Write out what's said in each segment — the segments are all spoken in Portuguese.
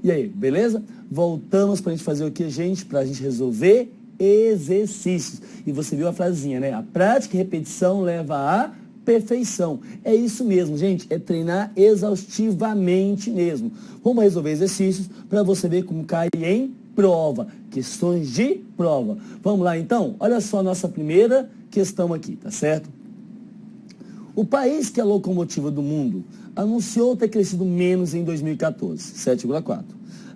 E aí, beleza? Voltamos para a gente fazer o que, gente? Para a gente resolver exercícios. E você viu a frasezinha, né? A prática e repetição leva à perfeição. É isso mesmo, gente. É treinar exaustivamente mesmo. Vamos resolver exercícios para você ver como cai em prova. Questões de prova. Vamos lá, então? Olha só a nossa primeira questão aqui, tá certo? O país que é a locomotiva do mundo anunciou ter crescido menos em 2014, 7,4.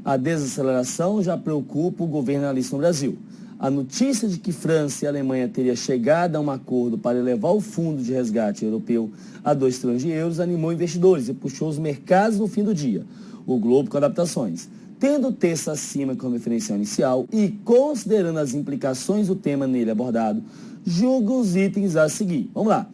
A desaceleração já preocupa o governalista no Brasil. A notícia de que França e Alemanha teriam chegado a um acordo para elevar o fundo de resgate europeu a 2 trilhões de euros animou investidores e puxou os mercados no fim do dia. O Globo com adaptações. Tendo o texto acima como referencial inicial e considerando as implicações do tema nele abordado, julga os itens a seguir. Vamos lá.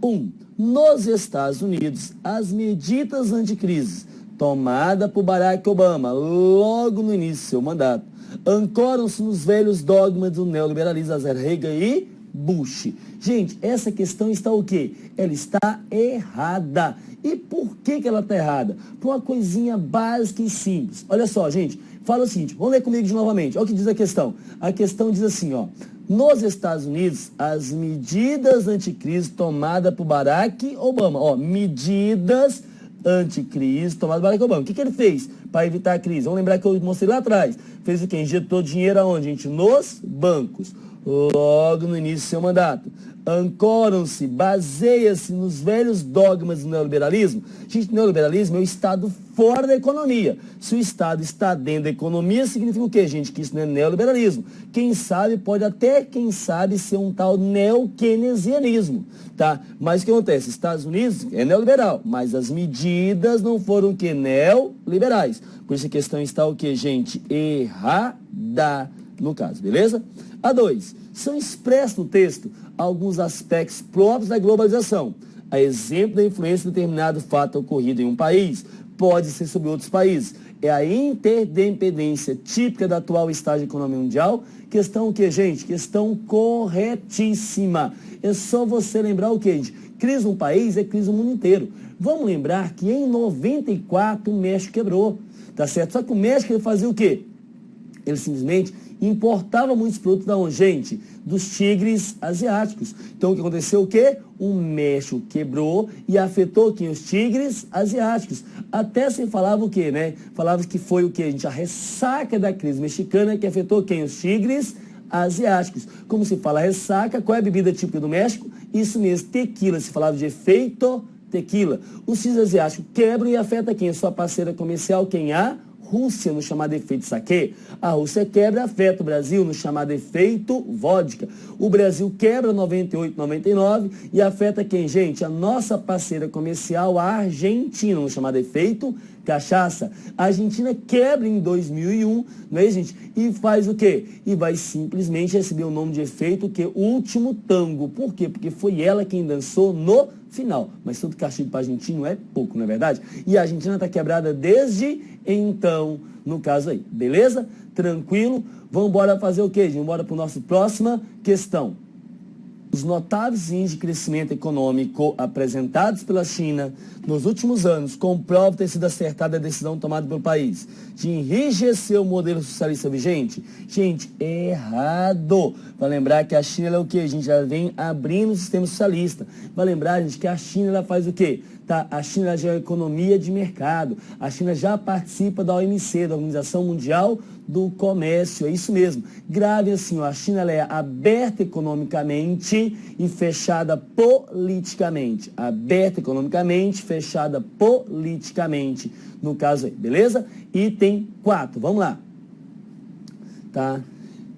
1. Nos Estados Unidos, as medidas anticrise tomadas por Barack Obama logo no início do seu mandato ancoram-se nos velhos dogmas do neoliberalismo Reagan e Bush. Gente, essa questão está o quê? Ela está errada. E por que ela está errada? Por uma coisinha básica e simples. Olha só, gente, fala o seguinte, vamos ler comigo de novamente. Olha o que diz a questão. A questão diz assim, ó. Nos Estados Unidos, as medidas anticrise tomadas por Barack Obama. Ó, medidas anticrise tomadas por Barack Obama. O que ele fez para evitar a crise? Vamos lembrar que eu mostrei lá atrás. Fez o quê? Injetou dinheiro aonde, gente? Nos bancos. Logo no início do seu mandato. Ancoram-se, baseia-se nos velhos dogmas do neoliberalismo. Gente, neoliberalismo é o Estado fora da economia. Se o Estado está dentro da economia, significa o quê, gente? Que isso não é neoliberalismo. Quem sabe, pode até, quem sabe, ser um tal neo-keynesianismo, tá? Mas o que acontece? Estados Unidos é neoliberal, mas as medidas não foram o quê? Neoliberais. Por isso a questão está o quê, gente? Errada, no caso, beleza? A 2. São expressos no texto alguns aspectos próprios da globalização. A exemplo da influência de determinado fato ocorrido em um país, pode ser sobre outros países. É a interdependência típica da atual estágio da economia mundial. Questão o quê, gente? Questão corretíssima. É só você lembrar o quê, gente? Crise no país é crise no mundo inteiro. Vamos lembrar que em 94 o México quebrou, tá certo? Só que o México ele fazia o quê? Ele simplesmente importava muitos produtos da onde, gente? Dos tigres asiáticos. Então, o que aconteceu? O quê? O México quebrou e afetou quem? Os tigres asiáticos. Até se falava o quê, né? Falava que foi o quê, gente? A ressaca da crise mexicana que afetou quem? Os tigres asiáticos. Como se fala ressaca, qual é a bebida típica do México? Isso mesmo, tequila. Se falava de efeito tequila. Os tigres asiáticos quebram e afeta quem? A sua parceira comercial, quem? A Rússia, no chamado efeito saquê. A Rússia quebra, afeta o Brasil no chamado efeito vodka. O Brasil quebra 98, 99 e afeta quem, gente? A nossa parceira comercial, a Argentina, no chamado efeito cachaça. A Argentina quebra em 2001, não é, gente? E faz o quê? E vai simplesmente receber o nome de efeito que último tango. Por quê? Porque foi ela quem dançou no final. Mas tanto castigo para a Argentina é pouco, não é verdade? E a Argentina está quebrada desde então, no caso aí. Beleza? Tranquilo? Vamos embora fazer o quê, gente? Vamos embora para a nossa próxima questão. Os notáveis índices de crescimento econômico apresentados pela China nos últimos anos comprovam ter sido acertada a decisão tomada pelo país de enrijecer o modelo socialista vigente. Gente, errado. Vai lembrar que a China é o quê? A gente já vem abrindo o sistema socialista. Vai lembrar, gente, que a China ela faz o quê? Tá? A China já é uma economia de mercado. A China já participa da OMC, da Organização Mundial do Comércio. É isso mesmo. Grave assim, ó, a China ela é aberta economicamente e fechada politicamente. Aberta economicamente, fechada politicamente. No caso aí, beleza? Item 4. Vamos lá. Tá?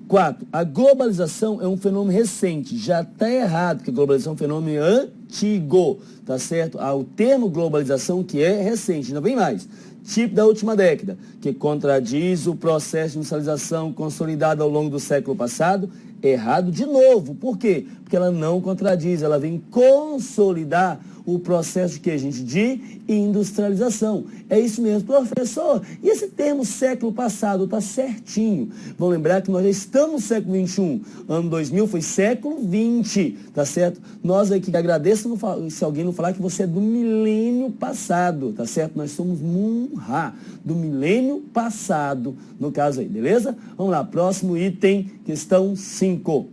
4. A globalização é um fenômeno recente. Já está errado, porque a globalização é um fenômeno antigo. Tá certo? Há o termo globalização que é recente, não vem mais. Tipo da última década, que contradiz o processo de industrialização consolidado ao longo do século passado. Errado de novo. Por quê? Porque ela não contradiz, ela vem consolidar o processo de que, gente? De industrialização. É isso mesmo, professor. E esse termo século passado está certinho. Vamos lembrar que nós já estamos no século XXI. Ano 2000 foi século XX, tá certo? Nós aqui agradeço se alguém não falar que você é do milênio passado, tá certo? Nós somos Mun-Ra, do milênio passado, no caso aí, beleza? Vamos lá, próximo item, questão 5.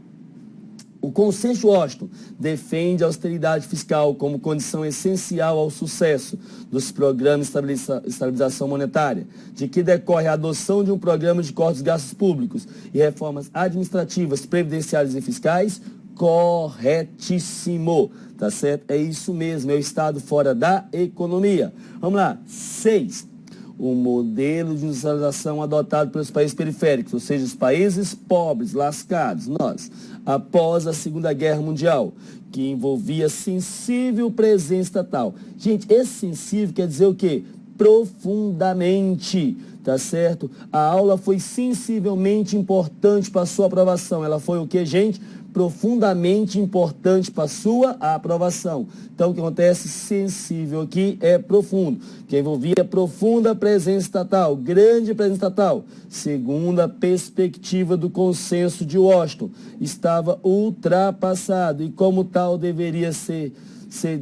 O Consenso de Washington defende a austeridade fiscal como condição essencial ao sucesso dos programas de estabilização monetária, de que decorre a adoção de um programa de cortes de gastos públicos e reformas administrativas, previdenciárias e fiscais. Corretíssimo, tá certo? É isso mesmo, é o Estado fora da economia. Vamos lá, 6. O modelo de industrialização adotado pelos países periféricos, ou seja, os países pobres, lascados, nós, após a Segunda Guerra Mundial, que envolvia sensível presença estatal. Gente, esse sensível quer dizer o quê? Profundamente, tá certo? A aula foi sensivelmente importante para a sua aprovação. Ela foi o quê, gente? Profundamente importante para a sua aprovação. Então, o que acontece? Sensível aqui é profundo, que envolvia profunda presença estatal, grande presença estatal. Segundo a perspectiva do Consenso de Washington, estava ultrapassado e, como tal, deveria ser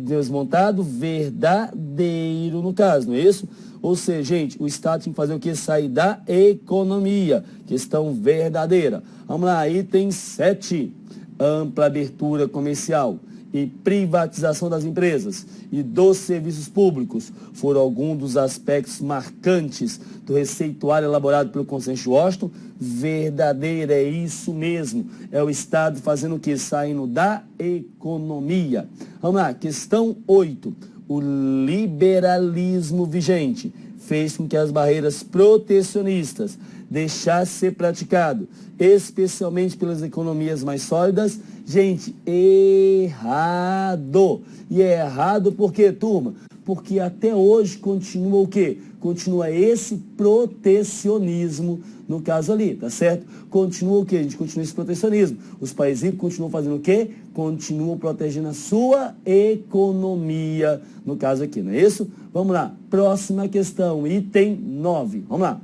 desmontado, verdadeiro no caso, não é isso? Ou seja, gente, o Estado tem que fazer o que? Sair da economia. Questão verdadeira. Vamos lá, item 7. Ampla abertura comercial e privatização das empresas e dos serviços públicos foram alguns dos aspectos marcantes do receituário elaborado pelo Consenso de Washington. Verdadeira, é isso mesmo. É o Estado fazendo o que? Saindo da economia. Vamos lá, questão 8. O liberalismo vigente fez com que as barreiras protecionistas deixassem de ser praticado, especialmente pelas economias mais sólidas. Gente, errado. E é errado por quê, turma? Porque até hoje continua o quê? Continua esse protecionismo, no caso ali, tá certo? Continua o quê? A gente continua esse protecionismo. Os países ricos continuam fazendo o quê? Continuam protegendo a sua economia, no caso aqui, não é isso? Vamos lá, próxima questão, item 9. Vamos lá.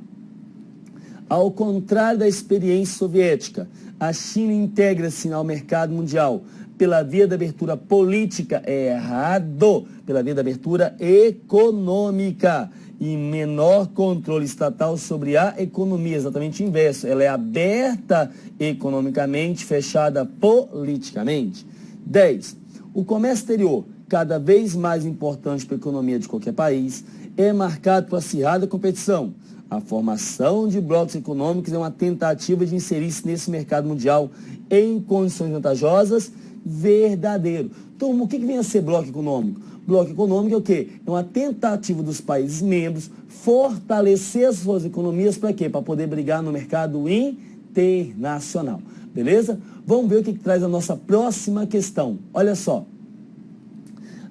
Ao contrário da experiência soviética, a China integra-se ao mercado mundial pela via da abertura política, é errado, pela via da abertura econômica e menor controle estatal sobre a economia, exatamente o inverso. Ela é aberta economicamente, fechada politicamente. 10. O comércio exterior, cada vez mais importante para a economia de qualquer país, é marcado por acirrada competição. A formação de blocos econômicos é uma tentativa de inserir-se nesse mercado mundial em condições vantajosas. Verdadeiro. Então, o que vem a ser bloco econômico? Bloco econômico é o quê? É uma tentativa dos países membros fortalecer as suas economias para quê? Para poder brigar no mercado internacional. Beleza? Vamos ver o que traz a nossa próxima questão. Olha só.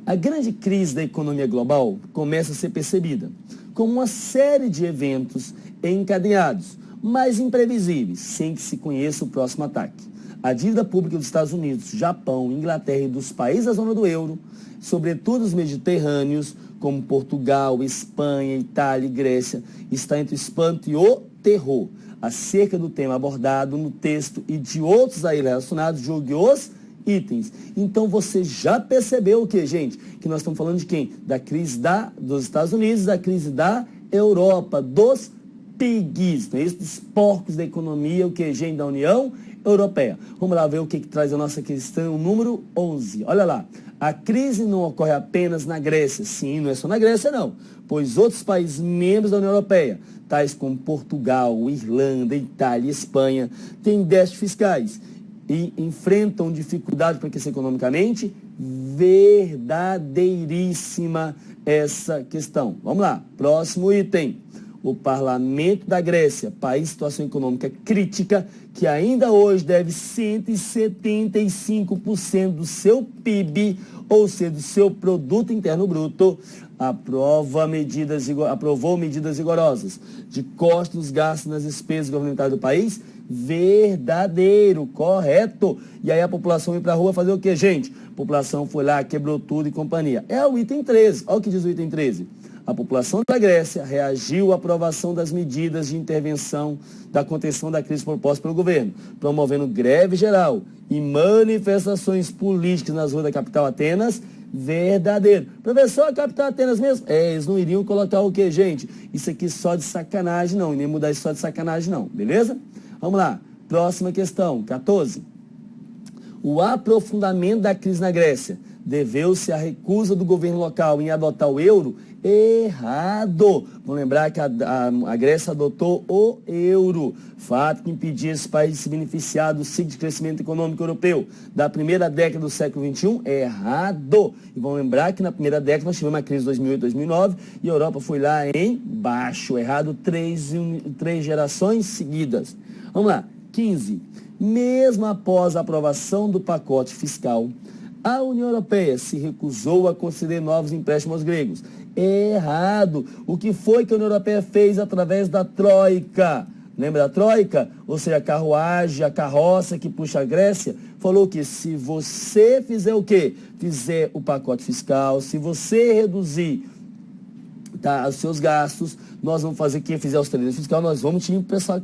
A grande crise da economia global começa a ser percebida como uma série de eventos encadeados, mas imprevisíveis, sem que se conheça o próximo ataque. A dívida pública dos Estados Unidos, Japão, Inglaterra e dos países da zona do euro, sobretudo os mediterrâneos, como Portugal, Espanha, Itália e Grécia, está entre o espanto e o terror. Acerca do tema abordado no texto e de outros aí relacionados, julgue os itens. Então você já percebeu o que, gente? Que nós estamos falando de quem? Da crise dos Estados Unidos, da crise da Europa, dos pigs, não é isso? Dos porcos da economia, o que, gente, da União Europeia. Vamos lá ver o que traz a nossa questão número 11. Olha lá. A crise não ocorre apenas na Grécia. Sim, não é só na Grécia, não. Pois outros países membros da União Europeia, tais como Portugal, Irlanda, Itália e Espanha, têm déficits fiscais e enfrentam dificuldade para crescer economicamente. Verdadeiríssima essa questão. Vamos lá, próximo item. O Parlamento da Grécia, país em situação econômica crítica, que ainda hoje deve 175% do seu PIB, ou seja, do seu produto interno bruto, aprovou medidas rigorosas de corte dos gastos nas despesas governamentais do país. Verdadeiro, correto. E aí a população foi para a rua fazer o que, gente? A população foi lá, quebrou tudo e companhia. É o item 13. Olha o que diz o item 13. A população da Grécia reagiu à aprovação das medidas de intervenção da contenção da crise propostas pelo governo, promovendo greve geral e manifestações políticas nas ruas da capital Atenas. verdadeiro. Professor, a capital Atenas mesmo? Eles não iriam colocar o quê, gente? Isso aqui só de sacanagem não, e nem mudar isso só de sacanagem não, beleza? Vamos lá, próxima questão, 14. O aprofundamento da crise na Grécia deveu-se à recusa do governo local em adotar o euro? Errado. Vamos lembrar que a Grécia adotou o euro, fato que impedia esse país de se beneficiar do ciclo de crescimento econômico europeu da primeira década do século XXI. Errado. E vamos lembrar que na primeira década nós tivemos uma crise de 2008, 2009 e a Europa foi lá embaixo. Errado três gerações seguidas. Vamos lá. 15. Mesmo após a aprovação do pacote fiscal, a União Europeia se recusou a conceder novos empréstimos aos gregos. Errado. O que foi que a União Europeia fez através da Troika? Lembra da Troika? Ou seja, a carruagem, a carroça que puxa a Grécia, falou que se você fizer o quê? Fizer o pacote fiscal, se você reduzir os seus gastos, nós vamos fazer quem fizer austeridade fiscal, nós vamos te emprestar.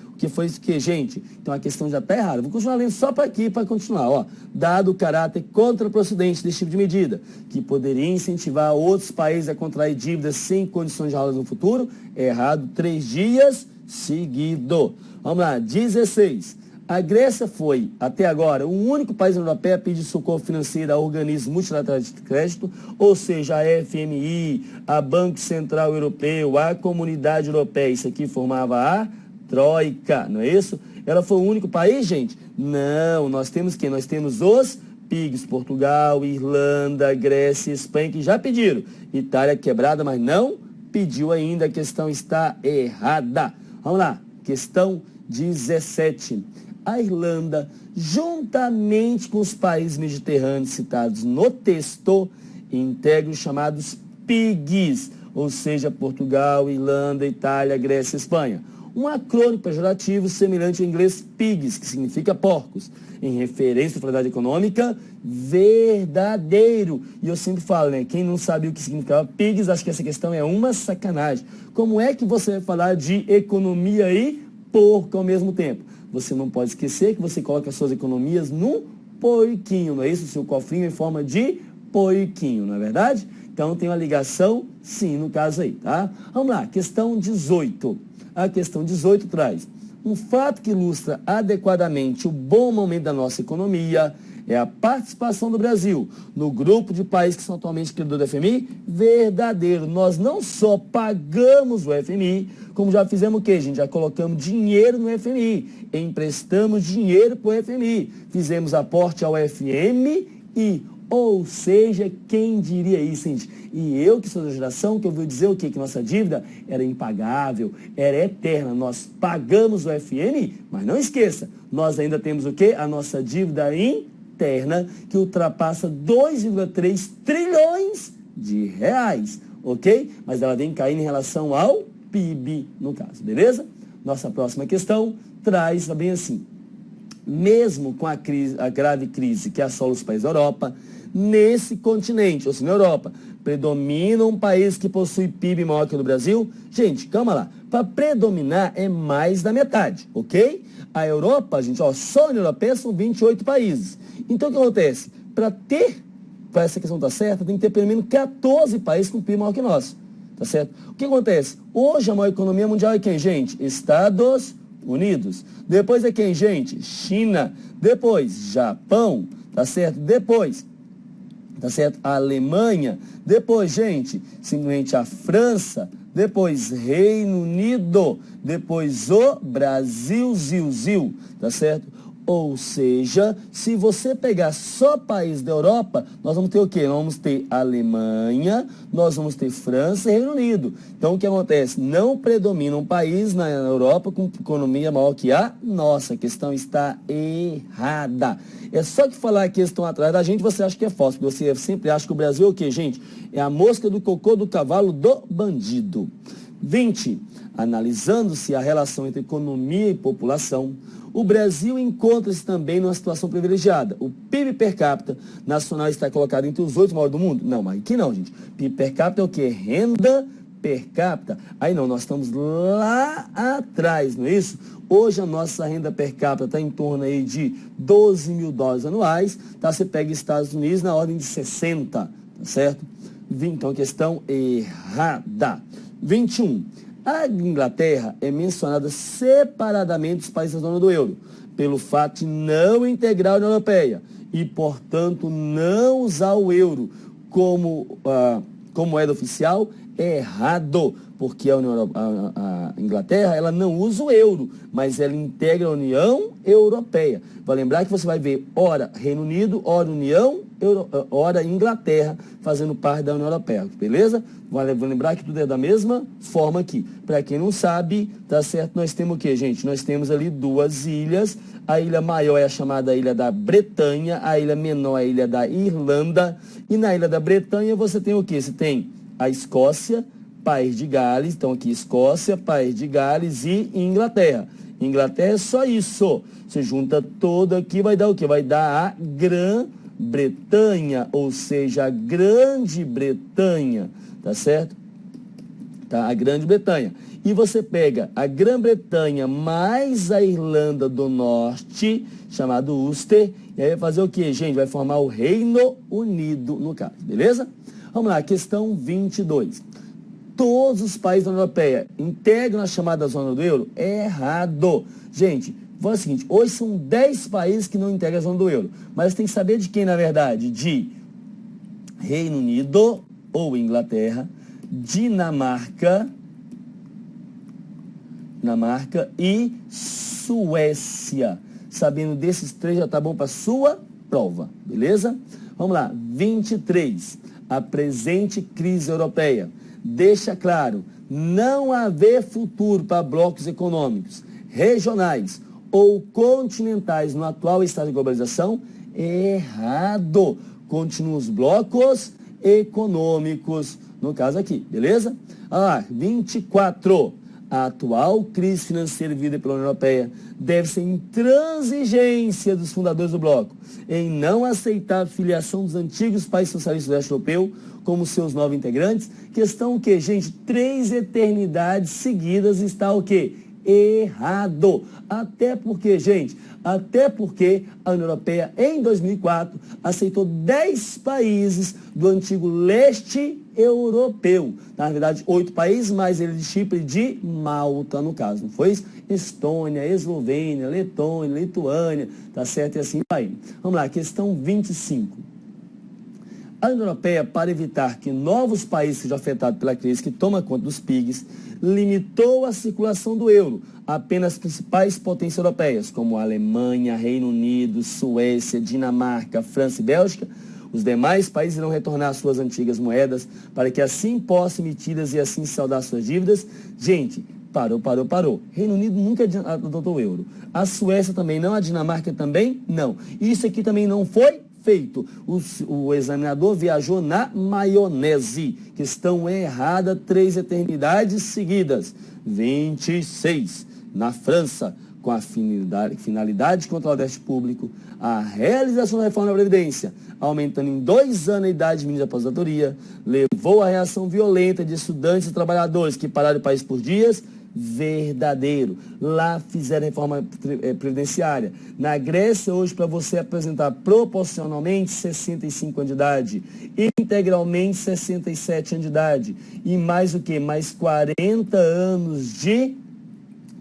O que foi isso que, gente? Então a questão já está errada. Vou continuar lendo só para aqui, para continuar. Ó, dado o caráter contraprocedente desse tipo de medida, que poderia incentivar outros países a contrair dívidas sem condições de aulas no futuro, errado 3 dias seguidos. Vamos lá, 16. A Grécia foi, até agora, o único país europeu a pedir socorro financeiro a organismos multilaterais de crédito, ou seja, a FMI, a Banco Central Europeu, a Comunidade Europeia. Isso aqui formava a Troika, não é isso? Ela foi o único país, gente? Não, nós temos quem? Nós temos os PIGs, Portugal, Irlanda, Grécia, Espanha, que já pediram. Itália quebrada, mas não pediu ainda, a questão está errada. Vamos lá, questão 17. A Irlanda, juntamente com os países mediterrâneos citados no texto, integram os chamados PIGs, ou seja, Portugal, Irlanda, Itália, Grécia, Espanha. Um acrônimo pejorativo semelhante ao inglês PIGs, que significa porcos, em referência à atividade econômica verdadeiro. E eu sempre falo, né? Quem não sabe o que significava PIGs, acho que essa questão é uma sacanagem. Como é que você vai falar de economia e porco ao mesmo tempo? Você não pode esquecer que você coloca as suas economias num porquinho, não é isso? O seu cofrinho em forma de porquinho, não é verdade? Então tem uma ligação, sim, no caso aí, tá? Vamos lá, questão 18. A questão 18 traz um fato que ilustra adequadamente o bom momento da nossa economia é a participação do Brasil no grupo de países que são atualmente credores do FMI. Verdadeiro, nós não só pagamos o FMI, como já fizemos o quê, gente? Já colocamos dinheiro no FMI, emprestamos dinheiro para o FMI, fizemos aporte ao FMI, ou seja, quem diria isso, gente? E eu que sou da geração, que eu vou dizer o quê? Que nossa dívida era impagável, era eterna. Nós pagamos o FMI, mas não esqueça, nós ainda temos o quê? A nossa dívida interna, que ultrapassa 2,3 trilhões de reais, ok? Mas ela vem caindo em relação ao PIB, no caso, beleza? Nossa próxima questão traz também assim: mesmo com a grave crise que assola os países da Europa, nesse continente, ou seja, na Europa, predomina um país que possui PIB maior que o do Brasil? Gente, calma lá. Para predominar é mais da metade, ok? A Europa, gente, ó, só a União Europeia são 28 países. Então, o que acontece? Para essa questão estar certa, tem que ter pelo menos 14 países com PIB maior que nós, tá certo? O que acontece? Hoje a maior economia mundial é quem, gente? Estados Unidos. Depois é quem, gente? China. Depois, Japão, tá certo? Depois, tá certo? A Alemanha. Depois, gente, simplesmente a França. Depois, Reino Unido. Depois, o Brasil, tá certo? Ou seja, se você pegar só país da Europa, nós vamos ter o quê? Nós vamos ter Alemanha, nós vamos ter França e Reino Unido. Então, o que acontece? Não predomina um país na Europa com economia maior que a nossa. A questão está errada. É só que falar que eles estão atrás da gente, você acha que é falso. Porque você sempre acha que o Brasil é o quê, gente? É a mosca do cocô do cavalo do bandido. 20. Analisando-se a relação entre economia e população, o Brasil encontra-se também numa situação privilegiada. O PIB per capita nacional está colocado entre os 8 maiores do mundo? Não, mas aqui não, gente. PIB per capita é o quê? Renda per capita, aí não, nós estamos lá atrás, não é isso? Hoje a nossa renda per capita está em torno aí de 12 mil dólares anuais, tá? Você pega Estados Unidos na ordem de 60, tá certo? Então, questão errada. 21. A Inglaterra é mencionada separadamente dos países da zona do euro, pelo fato de não integrar a União Europeia e, portanto, não usar o euro como moeda oficial. Errado, porque a Inglaterra ela não usa o euro, mas ela integra a União Europeia. Vai lembrar que você vai ver ora Reino Unido, ora ora Inglaterra fazendo parte da União Europeia, beleza? Vou lembrar que tudo é da mesma forma aqui. Para quem não sabe, tá certo? Nós temos o quê, gente? Nós temos ali duas ilhas. A ilha maior é a chamada Ilha da Bretanha, a ilha menor é a Ilha da Irlanda. E na Ilha da Bretanha você tem o quê? Você tem a Escócia, País de Gales, então aqui Escócia, País de Gales e Inglaterra. Inglaterra é só isso. Você junta todo aqui, vai dar o quê? Vai dar a Grã-Bretanha, ou seja, a Grande Bretanha, tá certo? Tá? A Grande Bretanha. E você pega a Grã-Bretanha mais a Irlanda do Norte, chamado Ulster, e aí vai fazer o quê, gente? Vai formar o Reino Unido, no caso, beleza? Vamos lá, questão 22. Todos os países da União Europeia integram a chamada zona do euro? Errado. Gente, vamos ao seguinte, hoje são 10 países que não integram a zona do euro. Mas tem que saber de quem, na verdade? De Reino Unido ou Inglaterra, Dinamarca e Suécia. Sabendo desses três já tá bom para sua prova, beleza? Vamos lá, 23. A presente crise europeia deixa claro não haver futuro para blocos econômicos, regionais ou continentais no atual estado de globalização. Errado. Continuam os blocos econômicos, no caso aqui, beleza? 24. A atual crise financeira vivida pela União Europeia deve ser intransigência dos fundadores do bloco em não aceitar a filiação dos antigos países socialistas do leste europeu como seus novos integrantes. Questão o quê, gente? 3 eternidades seguidas está o quê? Errado. Até porque, gente, a União Europeia, em 2004, aceitou 10 países do antigo leste europeu. Na verdade, 8 países, mais ele de Chipre e de Malta, no caso. Não foi isso? Estônia, Eslovênia, Letônia, Lituânia, tá certo? E assim vai. Vamos lá, questão 25. A União Europeia, para evitar que novos países sejam afetados pela crise que toma conta dos PIGs, limitou a circulação do euro a apenas as principais potências europeias, como a Alemanha, Reino Unido, Suécia, Dinamarca, França e Bélgica. Os demais países irão retornar às suas antigas moedas para que assim possam emitidas e assim saldar suas dívidas. Gente, parou. Reino Unido nunca adotou o euro. A Suécia também não, a Dinamarca também não. Isso aqui também não foi feito. O examinador viajou na maionese. Questão errada, 3 eternidades seguidas. 26. Na França, com a finalidade de controlar o déficit público, a realização da reforma da Previdência, aumentando em 2 anos a idade mínima de aposentadoria, levou à reação violenta de estudantes e trabalhadores que pararam o país por dias. Verdadeiro. Lá fizeram reforma previdenciária. Na Grécia, hoje, para você apresentar proporcionalmente 65 anos de idade, integralmente 67 anos de idade, e mais o que? Mais 40 anos de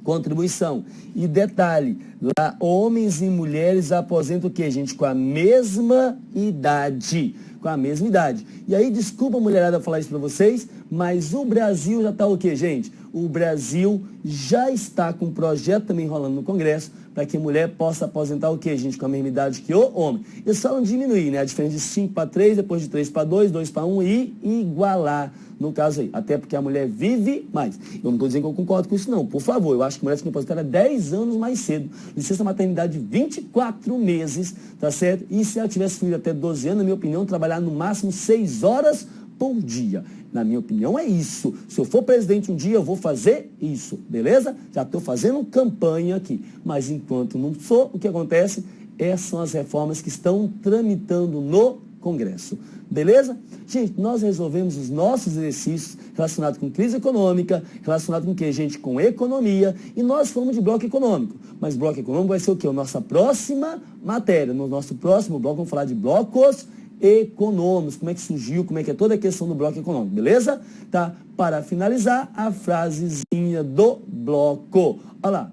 contribuição. E detalhe, lá homens e mulheres aposentam o quê, gente? Com a mesma idade. Com a mesma idade. E aí, desculpa a mulherada falar isso para vocês, mas o Brasil já está o quê, gente? O Brasil já está com um projeto também rolando no Congresso para que a mulher possa aposentar o quê, gente? Com a mesma idade que o homem. Eles falam diminuir, né? A diferença de 5 para 3, depois de 3 para 2, 2 para 1 e igualar, no caso aí. Até porque a mulher vive mais. Eu não estou dizendo que eu concordo com isso, não. Por favor, eu acho que a mulher tem que aposentar 10 anos mais cedo. Licença maternidade de 24 meses, tá certo? E se ela tivesse filho até 12 anos, na minha opinião, trabalhar no máximo 6 horas por dia. Na minha opinião, é isso. Se eu for presidente um dia, eu vou fazer isso, beleza? Já estou fazendo campanha aqui. Mas enquanto não sou, o que acontece? Essas são as reformas que estão tramitando no Congresso. Beleza? Gente, nós resolvemos os nossos exercícios relacionados com crise econômica, relacionados com o quê, gente? Com economia. E nós falamos de bloco econômico. Mas bloco econômico vai ser o quê? A nossa próxima matéria. No nosso próximo bloco, vamos falar de blocos econômicos. Como é que surgiu, como é que é toda a questão do bloco econômico. Beleza? Tá? Para finalizar, a frasezinha do bloco. Olha lá.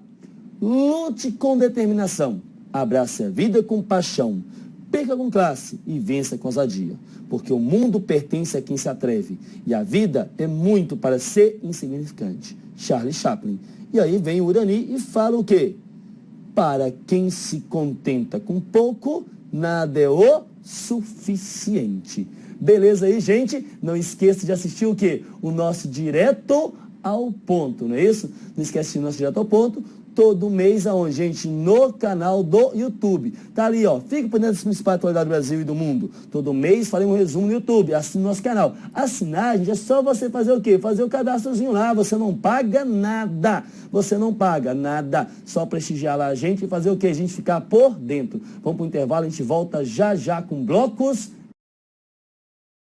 Lute com determinação. Abrace a vida com paixão. Perca com classe e vença com ousadia. Porque o mundo pertence a quem se atreve. E a vida é muito para ser insignificante. Charlie Chaplin. E aí vem o Urani e fala o quê? Para quem se contenta com pouco, nada é o suficiente. Beleza aí, gente? Não esqueça de assistir o quê? O nosso Direto ao Ponto, não é isso? Não esquece do nosso Direto ao Ponto. Todo mês aonde, gente? No canal do YouTube. Tá ali, ó. Fica por dentro das principais atualidades do Brasil e do mundo. Todo mês farei um resumo no YouTube. Assine nosso canal. Assinar, gente, é só você fazer o quê? Fazer o cadastrozinho lá. Você não paga nada. Você não paga nada. Só prestigiar lá a gente e fazer o quê? A gente ficar por dentro. Vamos pro intervalo, a gente volta já já com blocos